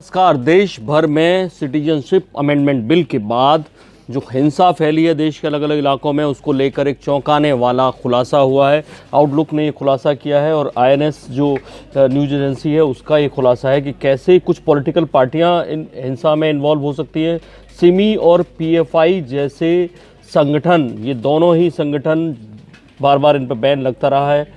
नमस्कार। देश भर में सिटीजनशिप अमेंडमेंट बिल के बाद जो हिंसा फैली है देश के अलग अलग इलाकों में, उसको लेकर एक चौंकाने वाला खुलासा हुआ है। आउटलुक ने ये खुलासा किया है और आईएनएस जो न्यूज़ एजेंसी है उसका ये खुलासा है कि कैसे कुछ पॉलिटिकल पार्टियां इन हिंसा में इन्वॉल्व हो सकती हैं। सिमी और पीएफआई जैसे संगठन, ये दोनों ही संगठन बार बार इन पर बैन लगता रहा है।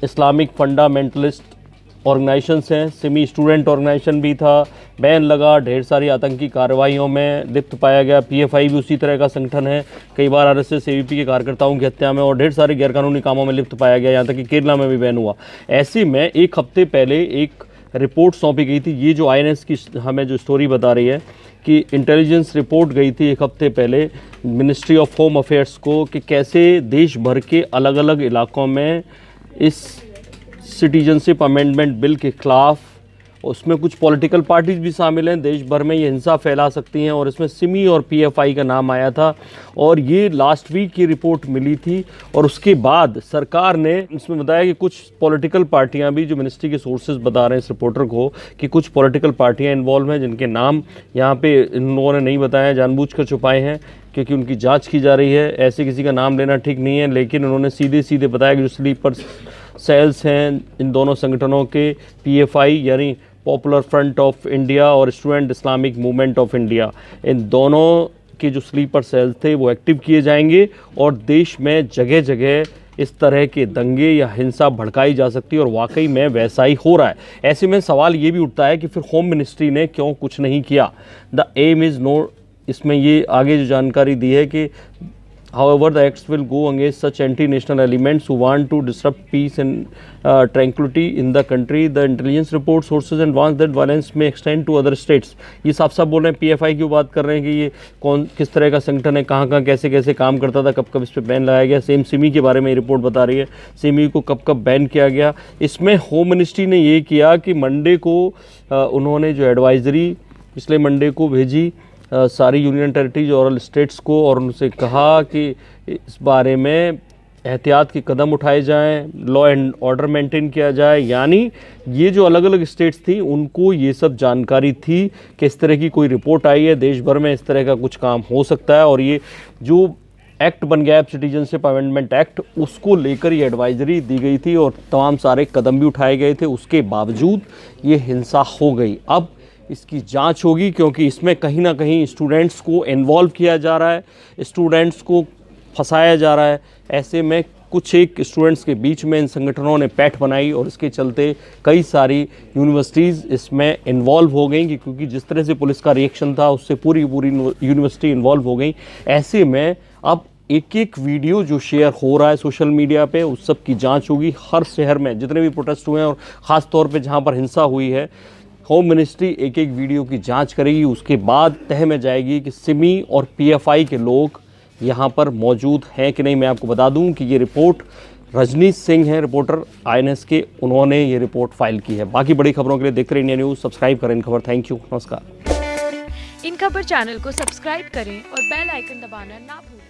इस्लामिक फंडामेंटलिस्ट ऑर्गेनाइजेशंस हैं, सिमी स्टूडेंट ऑर्गेनाइजेशन भी था, बैन लगा, ढेर सारी आतंकी कार्रवाइयों में लिप्त पाया गया। पीएफआई भी उसी तरह का संगठन है, कई बार आरएसएस एबीपी के कार्यकर्ताओं की हत्या में और ढेर सारे गैरकानूनी कामों में लिप्त पाया गया, यहाँ तक कि केरला में भी बैन हुआ। ऐसे में एक हफ्ते पहले एक रिपोर्ट सौंपी गई थी। ये जो आईएनएस की हमें जो स्टोरी बता रही है कि इंटेलिजेंस रिपोर्ट गई थी एक हफ्ते पहले मिनिस्ट्री ऑफ होम अफेयर्स को कि कैसे देश भर के अलग अलग इलाकों में इस सिटीजनशिप अमेंडमेंट बिल के खिलाफ, उसमें कुछ पॉलिटिकल पार्टीज भी शामिल हैं, देश भर में ये हिंसा फैला सकती हैं और इसमें सिमी और पीएफआई का नाम आया था। और ये लास्ट वीक की रिपोर्ट मिली थी और उसके बाद सरकार ने इसमें बताया कि कुछ पॉलिटिकल पार्टियां भी, जो मिनिस्ट्री के सोर्सेज बता रहे हैं इस रिपोर्टर को कि कुछ पॉलिटिकल पार्टियां इन्वॉल्व हैं, जिनके नाम यहाँ पे इन लोगों ने नहीं बताया, जानबूझकर छुपाए हैं क्योंकि उनकी जाँच की जा रही है। ऐसे किसी का नाम लेना ठीक नहीं है, लेकिन उन्होंने सीधे सीधे बताया कि जो स्लीपर सेल्स हैं इन दोनों संगठनों के, पीएफआई यानी पॉपुलर फ्रंट ऑफ इंडिया और Student Islamic Movement of India, इन दोनों के जो स्लीपर सेल्स थे वो एक्टिव किए जाएंगे और देश में जगह जगह इस तरह के दंगे या हिंसा भड़काई जा सकती है और वाकई में वैसा ही हो रहा है। ऐसे में सवाल ये भी उठता है कि फिर होम मिनिस्ट्री ने क्यों कुछ नहीं किया। द एम इज़ नो, इसमें ये आगे जो जानकारी दी है कि however the acts will go against such anti-national elements who want to disrupt peace and tranquility in the country. The intelligence report sources and warns that violence may extend to other states. ये साफ साफ बोल रहे हैं, PFI की बात कर रहे हैं कि ये कौन किस तरह का संगठन है, कहाँ कहाँ कैसे कैसे काम करता था, कब कब इस पर बैन लगाया गया। सेम सिमी के बारे में ये रिपोर्ट बता रही है, सिमी को कब कब बैन किया गया। इसमें होम मिनिस्ट्री ने ये किया कि मंडे को उन्होंने जो एडवाइजरी पिछले मंडे को भेजी सारी यूनियन टेरिटरीज और स्टेट्स को और उनसे कहा कि इस बारे में एहतियात के कदम उठाए जाएं, लॉ एंड ऑर्डर मेंटेन किया जाए। यानी ये जो अलग अलग स्टेट्स थी उनको ये सब जानकारी थी कि इस तरह की कोई रिपोर्ट आई है, देश भर में इस तरह का कुछ काम हो सकता है और ये जो एक्ट बन गया सिटीजनशिप अमेंडमेंट एक्ट, उसको लेकर ये एडवाइजरी दी गई थी और तमाम सारे कदम भी उठाए गए थे। उसके बावजूद ये हिंसा हो गई। अब इसकी जांच होगी क्योंकि इसमें कहीं ना कहीं स्टूडेंट्स को इन्वॉल्व किया जा रहा है, स्टूडेंट्स को फंसाया जा रहा है। ऐसे में कुछ एक स्टूडेंट्स के बीच में इन संगठनों ने पैठ बनाई और इसके चलते कई सारी यूनिवर्सिटीज़ इसमें इन्वॉल्व हो गई क्योंकि जिस तरह से पुलिस का रिएक्शन था उससे पूरी यूनिवर्सिटी इन्वॉल्व हो गई। ऐसे में अब एक एक वीडियो जो शेयर हो रहा है सोशल मीडिया पे, उस सब की जाँच होगी। हर शहर में जितने भी प्रोटेस्ट हुए हैं और ख़ास तौर पर जहाँ पर हिंसा हुई है, होम मिनिस्ट्री एक एक वीडियो की जांच करेगी। उसके बाद तय में जाएगी कि सिमी और पीएफआई के लोग यहां पर मौजूद हैं कि नहीं। मैं आपको बता दूं कि ये रिपोर्ट रजनीश सिंह हैं, रिपोर्टर आईएनएस के, उन्होंने ये रिपोर्ट फाइल की है। बाकी बड़ी खबरों के लिए देखते रहिए इंडिया न्यूज़, सब्सक्राइब करें इन खबर। थैंक यू, नमस्कार। इन खबर चैनल को सब्सक्राइब करें और बेल आइकन दबाना ना भूलें।